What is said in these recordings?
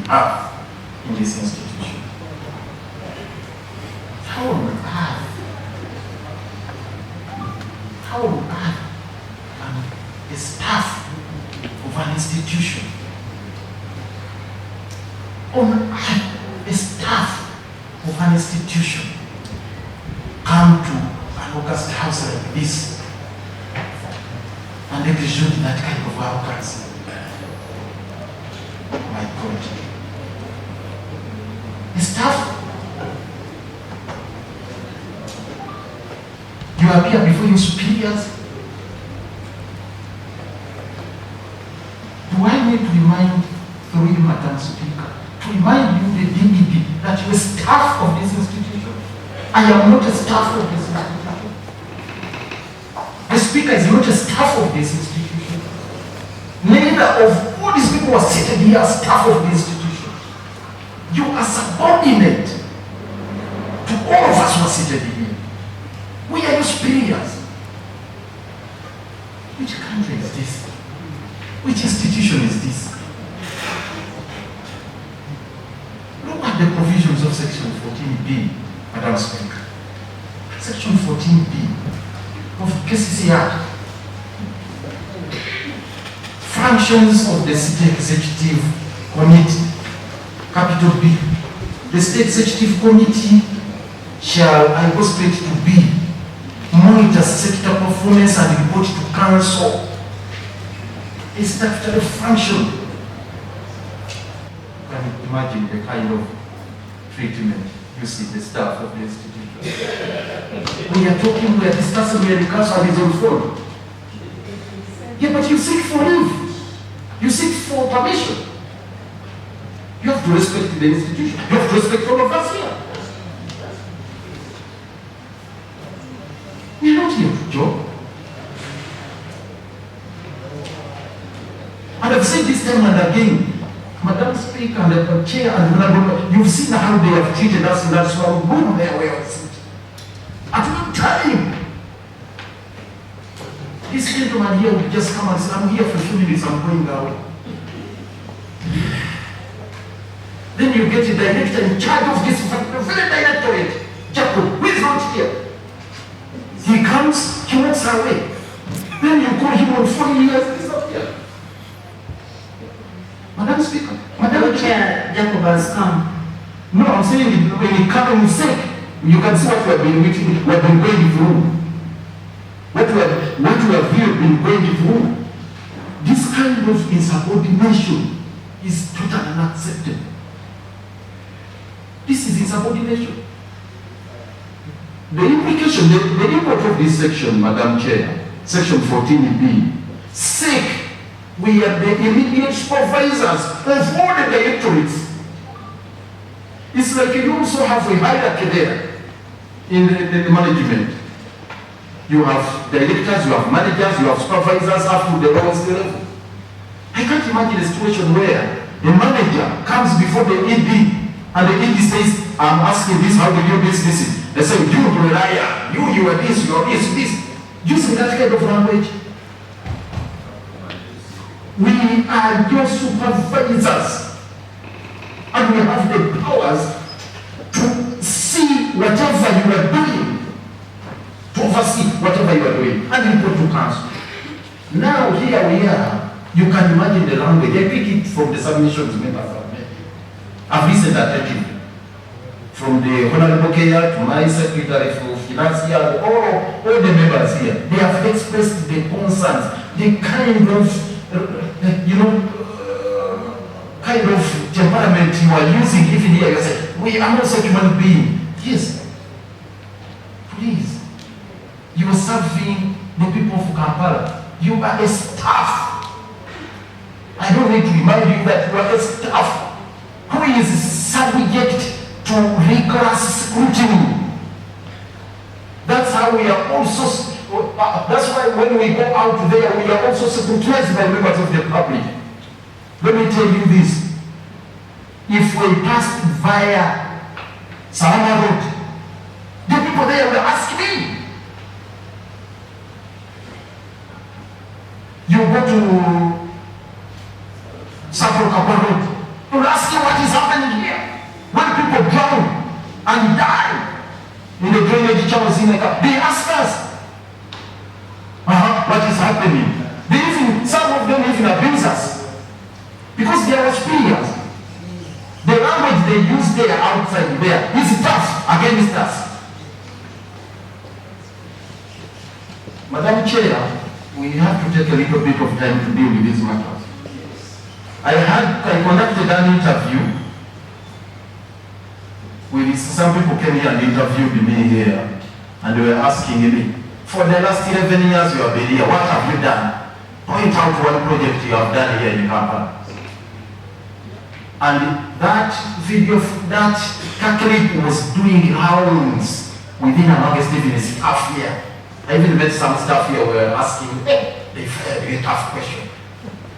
have in this institution. How on earth a staff of an institution, a staff of an institution come to an August house like this and exude that kind of arrogance? My God. A staff, you appear before your superiors. Do I need to remind through you, Madam Speaker, to remind you, the DDP, that you are staff of this institution? I am not a staff of this institution. The Speaker is not a staff of this institution. Neither of all these people who are seated here are staff of the institution. You are subordinate to all of us who are seated here. We are your superiors. Which country is this? Which institution is this? Look at the provisions of Section 14B, Madam Speaker. Section 14B of Kcca. Functions of the State Executive Committee. Capital B. The State Executive Committee shall, I go straight to B, monitor sector performance and report to Council. A statutory function. You can imagine the kind of treatment you see the staff of the institution. We are discussing where the council is on phone. Yeah, but you seek for leave. You seek for permission. You have to respect the institution. You have to respect all of us here. We are not here to joke. And I've said this time and again, Madam Speaker and the Chair and Honorable, you've seen how they have treated us in that small room there where I sit. At one time, this gentleman here would just come and say, I'm here for a few minutes, I'm going out. Then you get a director in charge of this very directorate, Jacob, who is not here. He comes, he walks away. Then you call him on 4 years, he's not here. Madam Speaker, Madam Chair, Jacob has come. No, I'm saying when he comes and sick, you can see what we have been meeting, we have been going through. What we have here been going through. This kind of insubordination is totally unacceptable. This is insubordination. The implication, the import of this section, Madam Chair, Section 14B, sick. We are the immediate supervisors of all the directorates. It's like you also have a hierarchy there in the management. You have directors, you have managers, you have supervisors up to the lowest level. I can't imagine a situation where the manager comes before the ED and the ED says, I'm asking this, how do you do this? They say, you are a liar, you are this, you are this. Using that kind of language. We are your supervisors, and we have the powers to see whatever you are doing, to oversee whatever you are doing, and report to council. Now here we are. You can imagine the language. I pick it from the submissions members have made. I've listened attentively. From the Honorable Kcca to my Secretary for Finance here, all the members here, they have expressed the concerns, the kind of kind of temperament you are using even here. You say, we are also human beings. Yes. Please. You are serving the people of Kampala. You are a staff. I don't need to remind you that you are a staff who is subject to rigorous scrutiny. That's how we are also. That's why when we go out there, we are also scrutinized by members of the public. Let me tell you this. If we passed via Salama Road, the people there will ask me. You go to Sapro Kappa Road, they will ask you what years. The language they use there outside there is tough against us. Madam Chair, we have to take a little bit of time to deal with these matters. I conducted an interview with some people came here and interviewed me here, and they were asking me, for the last 11 years you have been here, what have you done? Point out one project you have done here in Kampala. And that video, that clip was doing rounds within August even staff here. I even met some staff here who were asking, hey, they fired a tough question.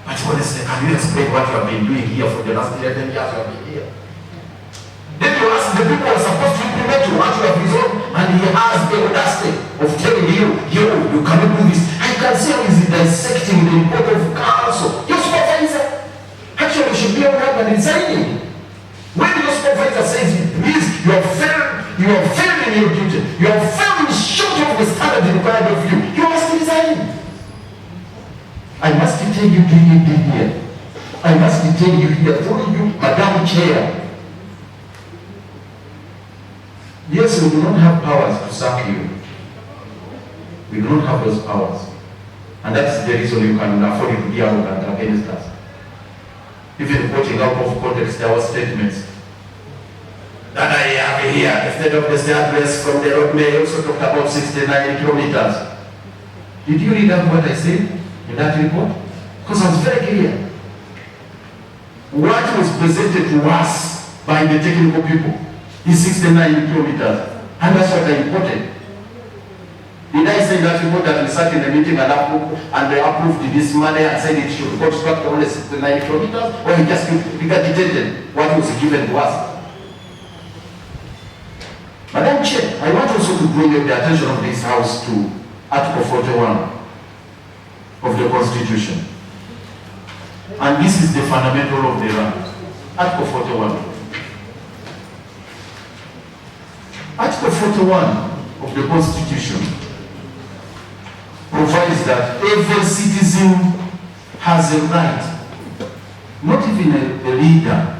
But honestly, can you explain what you have been doing here for the last 11 years you have been here? Then you ask the people who are supposed to implement what you have resolved, and he has the audacity of telling you cannot do this. I can see how he's dissecting the report of council. Your supervisor actually should be on hand and resigning. When your supervisor says, please, you have failed in your duty, you have failed short of the standard required of you, you must resign. I must tell you here. I must tell you here, through you, Madam Chair. Yes, we do not have powers to sack you. We do not have those powers. And that's the reason you can afford to be arrogant against us. Even quoting out of context our statements that I have here, instead of the address from the road, may also talked about 69 kilometers. Did you read up what I said in that report? Because I was very clear. What was presented to us by the technical people is 69 kilometers. And that's what I reported. Did I say that report that we sat in the meeting and they approved this money and said it should go back to only 69 kilometers? Or we just regurgitated what was given to us? Madam Chair, I want also to bring the attention of this House to Article 41 of the Constitution. And this is the fundamental of the land. Article 41. Article 41 of the Constitution provides that every citizen has a right, not even a leader,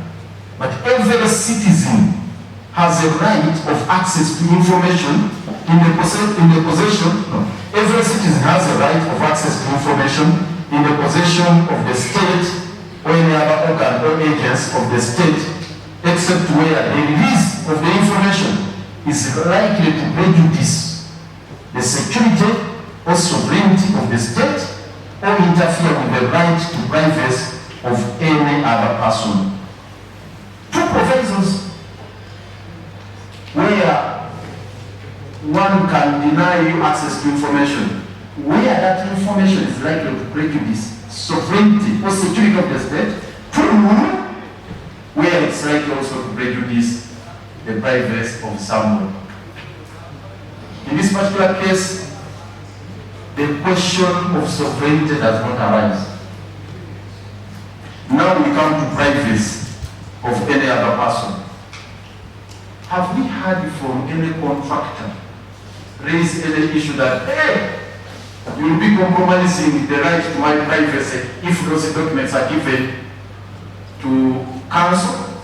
but every citizen has a right of access to information every citizen has a right of access to information in the possession of the state or any other organ or agents of the state, except where the release of the information is likely to prejudice the security or sovereignty of the state or interfere with the right to privacy of any other person. Two provisos where one can deny you access to information, where that information is likely to prejudice sovereignty or security of the state. Two, where it's likely also to prejudice the privacy of someone. In this particular case, the question of sovereignty does not arise. Now we come to privacy of any other person. Have we heard from any contractor raise any issue that, hey, you will be compromising the right to my privacy if those documents are given to council?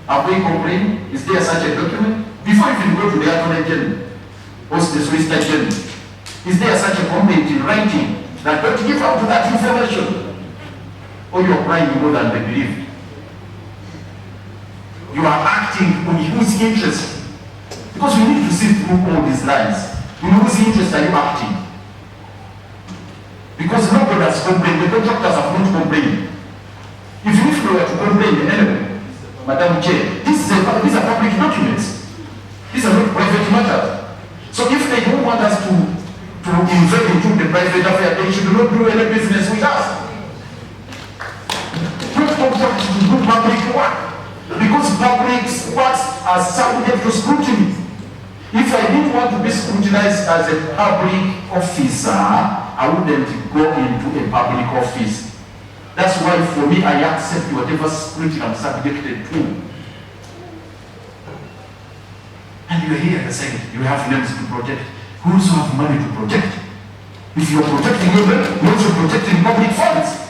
Have we complained? Is there such a document? Before you can go to the Attorney General or the Solicitor General, is there such a complaint in writing that don't give out that information? Or you are crying more than they believe? You are acting on whose interest? Because we need to see through all these lines. In whose interest are you acting? Because nobody has complained, the contractors have not complained. Even if we were to complain anyway, Madam Chair, these are public documents. These are not private matters. So if they don't want us to invade into the private affair, they should not do any business with us. Don't contract to do public work. Because public works are subject to scrutiny. If I didn't want to be scrutinized as a public officer, I wouldn't go into a public office. That's why for me, I accept whatever scrutiny I'm subjected to. And you're here and saying you have names to protect. You also have money to protect. If you're protecting your name, you're also protecting public funds.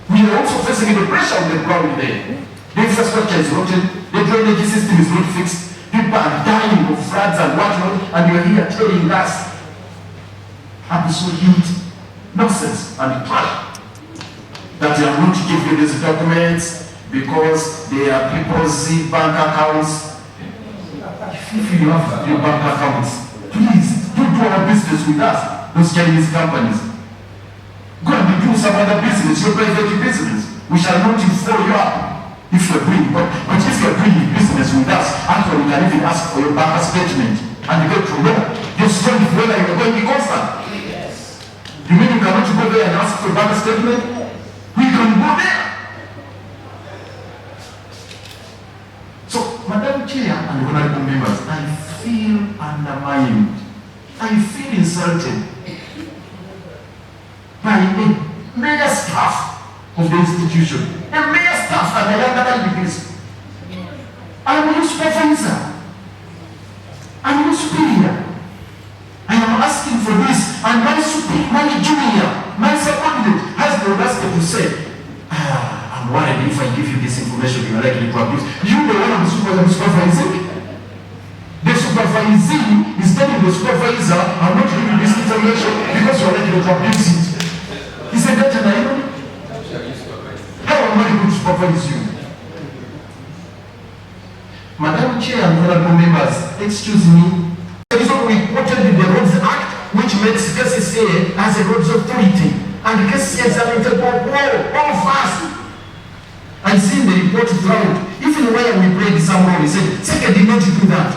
We are also facing noticing the pressure on the ground there. The infrastructure is rotten, the drainage system is not fixed, people are dying of floods and whatnot, and you're here telling us absolute nonsense and trash that you are not giving these documents because they are people's bank accounts. If you have your bank accounts, please don't do our business with us, those Chinese companies. Go and do some other business, your private business. We shall not follow you up if you're doing, but if you're doing business with us, actually you can even ask for your bank statement and you get to know. You're studying whether you're going to be constant. Yes. You mean you cannot go there and ask for a bank statement? We can go there. So, Madam Chair and honorable members, I feel undermined. I feel insulted by a major staff of the institution. A major staff and a younger than this. I'm a supervisor. I'm a superior. I am asking for this, and my superior, my junior, my subordinate has the audacity to say, I'm worried if I give you this information, you are likely to abuse. You the one who is supervising. The supervisee is telling the supervisor, I'm not giving you this information because you are likely to abuse it. Is it better than you? How am I going to supervise you? Madam Chair and honorable members, excuse me. So we quoted the Roads Act, which makes Kcca as a roads authority. And Kcca is an integral all of us. I seen the report throughout. Even when we prayed somewhere, we said, Ssegirinya did not do that.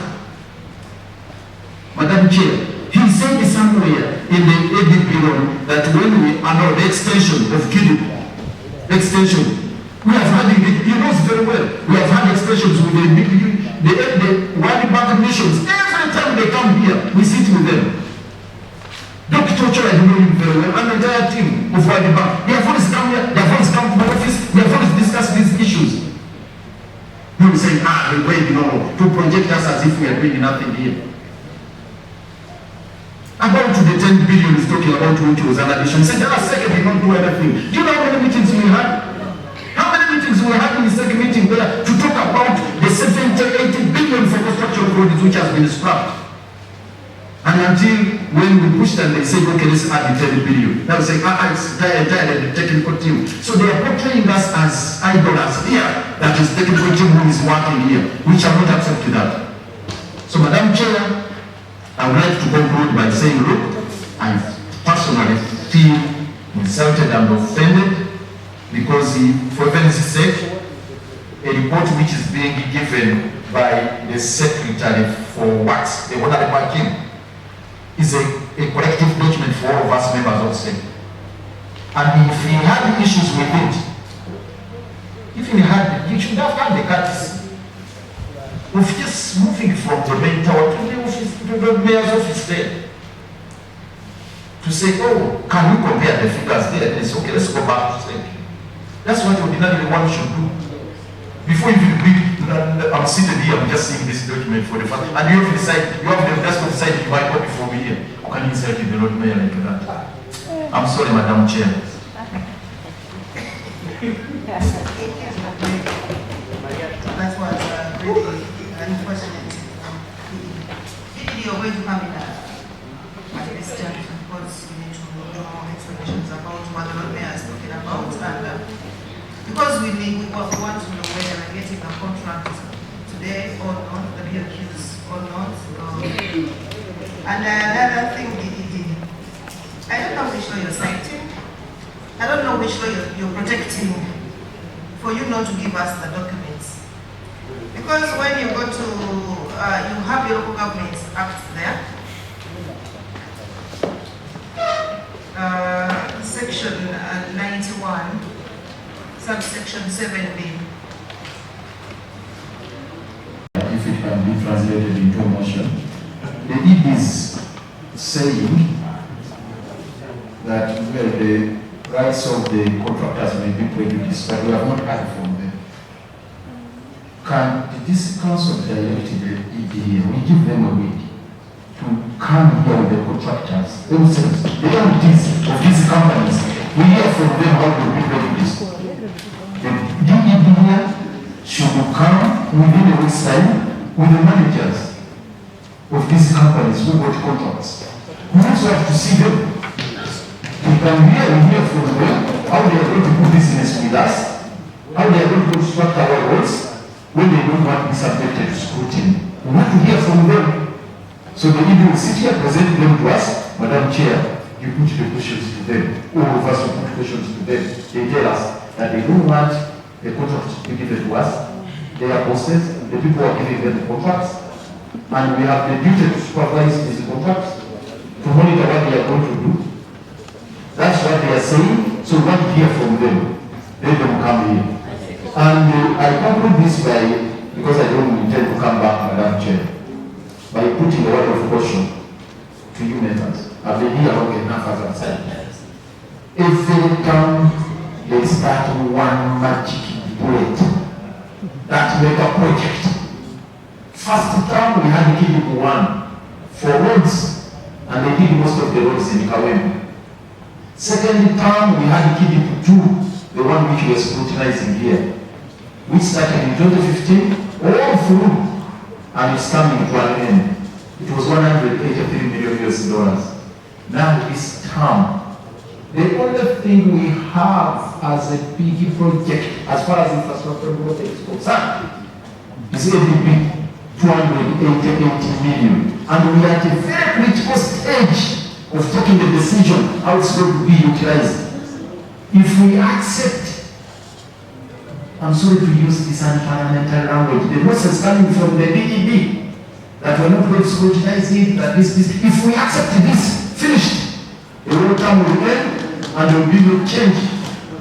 Madam Chair, he said somewhere in the ADP law that when we annul the extension of Kcca, we have had, he knows very well, we have had extensions with the World Bank missions. Every time they come here, we sit with them. Dr. Kcca, I know him very well, and the entire team of World Bank. They have always come here, they have always come to my office, they have always discussed these issues. You will say, we're going, to project us as if we are doing nothing here. About the 10 billion is talking about which was an addition. He said, Ssegirinya did not do anything. Do you know how many meetings we had? How many meetings we had in the second meeting there to talk about the 70-80 billion for construction projects which has been scrapped? And until when we pushed and they said, okay, let's add the 10 billion. Now we say, it's entirely the technical team. So they are portraying us as idlers here, that is technical team who is working here. We shall not accept that. So, Madam Chair, I would like to conclude by saying, look, I personally feel insulted and offended because for heaven's sake, a report which is being given by the Secretary for Works, the Honorable King, is a collective document for all of us members of the state. And if he had issues with it, you should have had the courtesy of just moving from the main tower to the office, to the mayor's office there. To say, can we compare the figures there? They say, okay, let's go back to say. That's what ordinarily one should do. Before you even read, I'm sitting here, I'm just seeing this document for the first time. And you have to decide, you have the just to decide if you might copy for me here. How can you insult the Lord Mayor like that? I'm sorry, Madam Chair. That was really unfortunate. You're going to come in at this time, of course, we need to know more explanations about what the Lord Mayor is talking about. And because we want to know whether we're getting a contract today or not, the BOQs or not. And another thing, I don't know which law you're citing. I don't know which law you're protecting for you not to give us the documents. Because when you go to, you have your local government act there. Section 91, subsection 7B. If it can be translated into a motion, the ED is saying that the rights of the contractors may be prejudiced, but we have not heard from them. Can this council direct the ED, we give them a week to come here with the contractors themselves, the entities of these companies, we hear from them how to be prejudiced. within a week's time with the managers of these companies who got contracts. We also have to see them. We hear from them how they are going to do business with us, how they are going to construct our roads when they don't want to be subjected to scrutiny. We want to hear from them. So the leader will sit here, present them to us. Madam Chair, you put the questions to them. All of us will put questions to them. They tell us that they don't want the contract to be given to us. They are bosses, the people are giving them the contracts, and we have the duty to supervise these contracts, to monitor what they are going to do. That's what they are saying, so we want to hear from them. Let them come here. And I conclude this by, because I don't intend to come back, Madam Chair, by putting a word of caution to you members. I've been here long enough as I've said. Every time they start one magic bullet that mega project. First time we had Kidibu 1 for roads, and they did most of the roads in Kawembu. Second time we had Kidibu 2, the one which we are scrutinizing here, which started in 2015, all through, and it's coming to an end. It was $183 million. Now this term, the only thing we have as a big project, as far as infrastructure growth is concerned, is ADB 288 million. And we are at a very critical stage of taking the decision how it's going to be utilized. If we accept, I'm sorry to use this unparliamentary language, the nonsense coming from the DEB, that we're not going to scrutinize it, that this, if we accept this, finished, the whole term will end, and there will be no change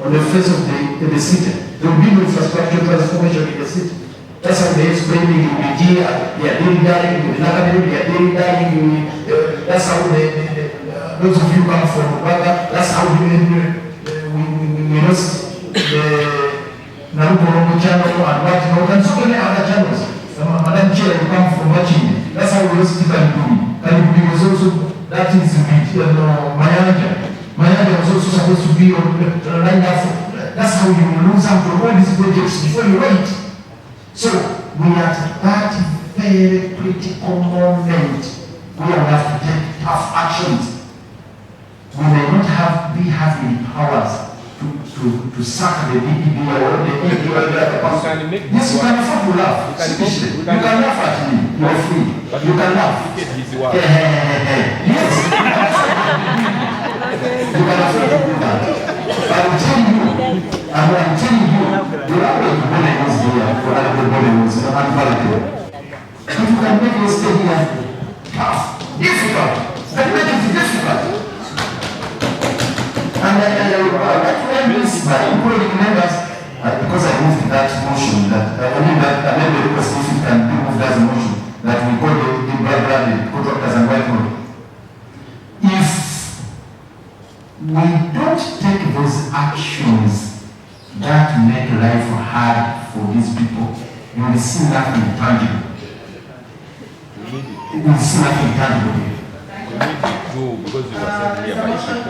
on the face of the city. There will be no infrastructure transformation in the city. That's how they're explaining in Nigeria, they are dying, in Nakabiri, they are dying, that's how those of you come from Uganda, that's how we lost the Naruko channel and what, and so many other channels. Madam Chair, you come from watching. That's how we lost Kaliburi. Kaliburi was also, that is Mayanja. Mayanja was also supposed to be on line up. That's how you lose out on all these projects before you wait. So we are at that very critical moment. We will have to take tough actions. We may not be having powers to sack the DPB or the API. Yes, you can afford to laugh. You can laugh at me. You are free. You can laugh. Yes. You can afford to do that. I'm telling you, you are going to be able to here for everybody who's unvaluable. If you can make your stay here tough, difficult, then make it difficult. And I miss my including members because I moved that motion that I made the request if you can remove that motion that we call the brother, the contractors and white money. If we don't take those actions that make life hard for these people, you will see nothing tangible. You will see nothing tangible. Because you were sent here by people.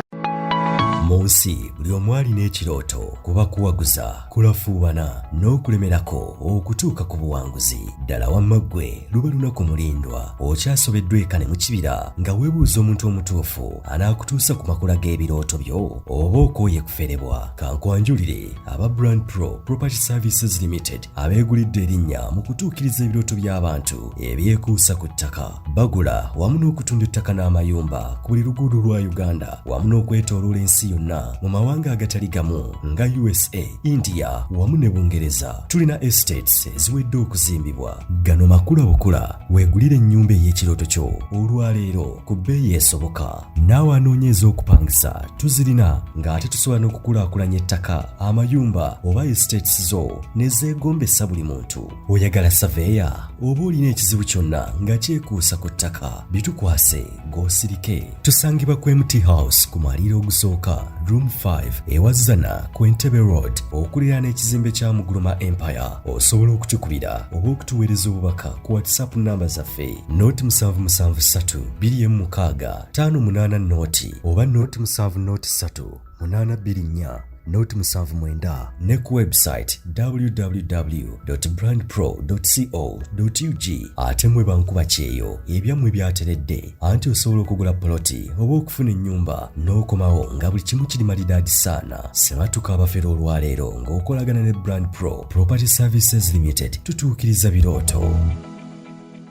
Munsi buli omwali n'ekirooto kuba kuwaguza kulafuubana n'okulemerako okutuuka ku buwanguzi ddala wamma ggwe luba lunaku mulindwa okyasobeddwa ekane mu kibira nga weebuuza omuntu omutuufu anaakutuusa ku makula g'ebirooto byo oba okooye kuferebwa kankwanjulire aba Brand Pro Property Services Limited abeegulidde erinnya mu kutuukiriza ebirooto by'abantu ebyekuusa ku ttaka bagula wamu n'okutunda ettaka n'amayumba ku buli luguudo lwa Uganda wamu n'okwetooloola ensi yonna mu mawanga agatali gamu nga USA, India wamu ne Bungereza. Tulina estates eziwedde okuzimbibwa. Gano makula bukula weegulire ennyumba ey'ekirooto kyo olwaleero ku bbeeyi esoboka. Naawe anoonyeza okupangisa tuzirina ng'ate tusobola n'okukulaakulanya ettaka, amayumba oba estates zo ne zeegombesa buli muntu. Oyagala saveya oba olina ekizibu kyonna nga kyekuusa ku ttaka bitukwase g'osirike. Tusangibwa ku MT House ku maliro ogusooka Room 5 ewazana ku Entebbe Road okuliraana ekizimbe kya Muguluma Empire. Osobola okutukubira oba okutuweereza obubaka ku WhatsApp namba zaffe Note 773 2M6 58 oba Note 703 824 noti 79 ne ku website www.brandpro.co.ug ate mwe bankuba kyeyo ebyammwe byateredde anti osobola okugula poloti oba okufuna ennyumba n'okomawo nga buli kimu kiri malidaadi saana. Sebatuka abafera olwaleero ng'okolagana ne Brand Pro Property Services Limited tutuukiriza birooto.